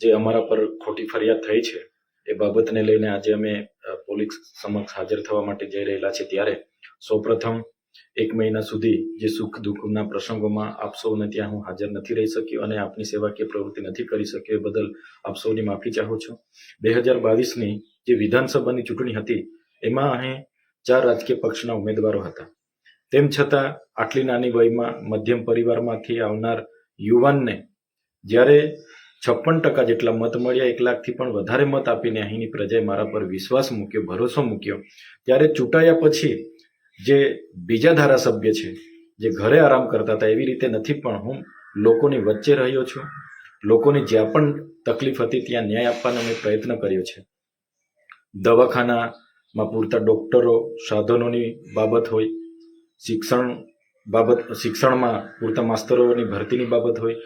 જે અમારા પર ખોટી ફરિયાદ થઈ છે એ બાબતને લઈને આજે અમે પોલીસ સમક્ષ હાજર થવા માટે જઈ રહેલા છે। ત્યારે સૌપ્રથમ 1 મહિના સુધી જે સુખ દુઃખના પ્રસંગોમાં આપ સૌને ત્યાં હું હાજર નથી રહી શક્યો અને આપની સેવાકીય પ્રવૃત્તિ નથી કરી શક્યો એ બદલ આપ સૌની માફી ચાહું છું। 2022ની જે વિધાનસભાની ચૂંટણી હતી એમાં અહીં 4 રાજકીય પક્ષના ઉમેદવારો હતા। તેમ છતાં આટલી નાની વયમાં મધ્યમ પરિવારમાંથી આવનાર યુવાનને જ્યારે 56% જેટલા મત મળ્યા, 1 લાખથી પણ વધારે મત આપીને અહીંની પ્રજાએ મારા પર વિશ્વાસ મૂક્યો, ભરોસો મૂક્યો, ત્યારે ચૂંટાયા પછી જે બીજા ધારાસભ્ય છે જે ઘરે આરામ કરતા હતા એવી રીતે નથી, પણ હું લોકોની વચ્ચે રહ્યો છું। લોકોની જ્યાં પણ તકલીફ હતી ત્યાં ન્યાય આપવાનો મેં પ્રયત્ન કર્યો છે। દવાખાનામાં પૂરતા ડોક્ટરો, સાધનોની બાબત હોય, શિક્ષણમાં પૂરતા માસ્તરોની ભરતીની બાબત હોય,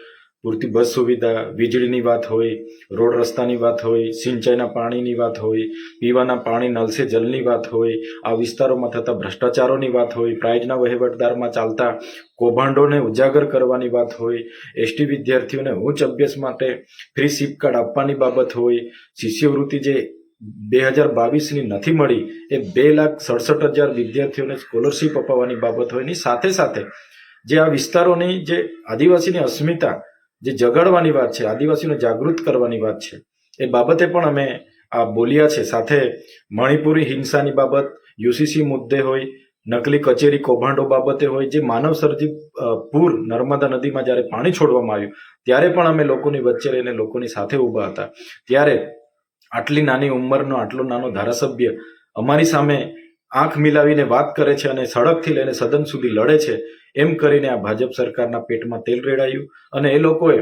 પૂરતી બસ સુવિધા, વીજળીની વાત હોય, રોડ રસ્તાની વાત હોય, સિંચાઈના પાણીની વાત હોય, પીવાના પાણી નળ સે જલની વાત હોય, આ વિસ્તારોમાં થતા ભ્રષ્ટાચારોની વાત હોય, પ્રાઇઝના વહીવટદારમાં ચાલતા કૌભાંડોને ઉજાગર કરવાની વાત હોય, એસટી વિદ્યાર્થીઓને ઉચ્ચ અભ્યાસ માટે ફ્રી સિપ કાર્ડ આપવાની બાબત હોય, શિષ્યવૃત્તિ જે 2022ની નથી મળી એ 2,67,000 વિદ્યાર્થીઓને સ્કોલરશીપ અપાવવાની બાબત હોય, ની સાથે સાથે જે આ વિસ્તારોની જે આદિવાસીની અસ્મિતા જે જગાડવાની વાત છે, આદિવાસીને જાગૃત કરવાની વાત છે, એ બાબતે પણ અમે આ બોલ્યા છે। સાથે મણિપુરી હિંસાની બાબત, યુસીસી મુદ્દે હોય, નકલી કચેરી કૌભાંડો બાબતે હોય, જે માનવ સર્જિત પૂર નર્મદા નદીમાં જ્યારે પાણી છોડવામાં આવ્યું ત્યારે પણ અમે લોકોની વચ્ચે રહીને લોકોની સાથે ઊભા હતા। ત્યારે આટલી નાની ઉંમરનો આટલો નાનો ધારાસભ્ય અમારી સામે આંખ મિલાવીને વાત કરે છે અને સડકથી લઈને સદન સુધી લડે છે, એમ કરીને આ ભાજપ સરકારના પેટમાં તેલ રેડાયું। અને એ લોકોએ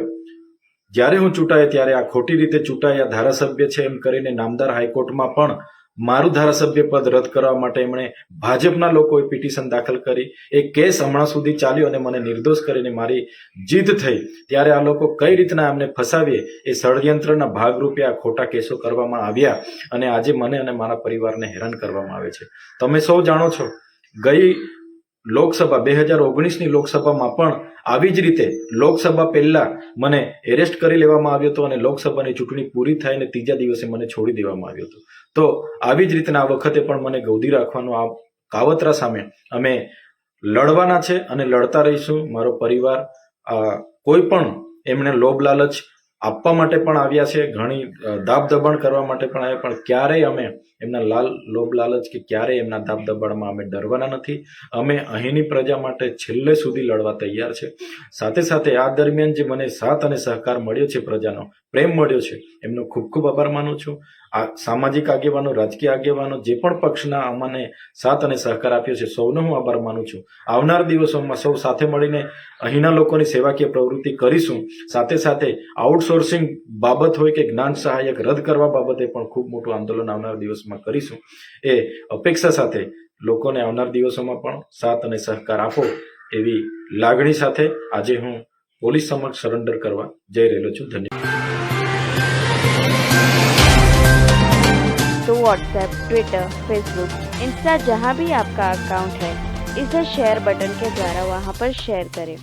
જ્યારે હું ચૂંટાયો ત્યારે આ ખોટી રીતે ચૂંટાયા ધારાસભ્ય છે એમ કરીને નામદાર હાઈકોર્ટમાં પણ મારું ધારાસભ્ય પદ રદ કરવા માટે એમણે ભાજપના લોકોએ પિટિશન દાખલ કરી। એ કેસ હમણાં સુધી ચાલ્યો અને મને નિર્દોષ કરીને મારી જીત થઈ। ત્યારે આ લોકો કઈ રીતના અમને ફસાવીએ એ ષડયંત્રના ભાગરૂપે આ ખોટા કેસો કરવામાં આવ્યા અને આજે મને અને મારા પરિવારને હેરાન કરવામાં આવે છે। તમે સૌ જાણો છો, ગઈ લોકસભા 2019ની લોકસભામાં પણ આવી જ રીતે લોકસભા પહેલા મને એરેસ્ટ કરી લેવામાં આવ્યો હતો અને લોકસભાની ચૂંટણી પૂરી થઈને 3જા દિવસે મને છોડી દેવામાં આવ્યો હતો। તો આવી જ રીતના આ વખતે પણ મને ગૌદી રાખવાનો આ કાવતરા સામે અમે લડવાના છે અને લડતા રહીશું। મારો પરિવાર કોઈ પણ એમને લોભ લાલચ આપવા માટે પણ આવ્યા છે, ઘણી દાબ દબાણ કરવા માટે પણ આવ્યા, પણ ક્યારેય અમે એમના લોભ લાલચ કે ક્યારેય એમના દાબ દબાણમાં અમે ડરવાના નથી। અમે અહીંની પ્રજા માટે છેલ્લે સુધી લડવા તૈયાર છે। સાથે સાથે આ દરમિયાન જે મને સાથ અને સહકાર મળ્યો છે, પ્રજાનો પ્રેમ મળ્યો છે, એમનો ખૂબ ખૂબ આભાર માનું છું। આ સામાજિક આગેવાનો, રાજકીય આગેવાનો, જે પણ પક્ષના અમને સાથ અને સહકાર આપ્યો છે, સૌનો હું આભાર માનું છું। આવનાર દિવસોમાં સૌ સાથે મળીને અહીંના લોકોની સેવાકીય પ્રવૃત્તિ કરીશું। સાથે સાથે આઉટસોર્સિંગ બાબત હોય કે જ્ઞાન સહાયક રદ કરવા બાબતે પણ ખૂબ મોટું આંદોલન આવનાર દિવસમાં કરીશું। એ અપેક્ષા સાથે લોકોને આવનાર દિવસોમાં પણ સાથ અને સહકાર આપો એવી લાગણી સાથે આજે હું પોલીસ સમક્ષ સરેન્ડર કરવા જઈ રહેલો છું। ધન્યવાદ। तो व्हाट्सएप, ट्विटर, फेसबुक, इंस्टा जहाँ भी आपका अकाउंट है, इसे शेयर बटन के द्वारा वहाँ पर शेयर करें।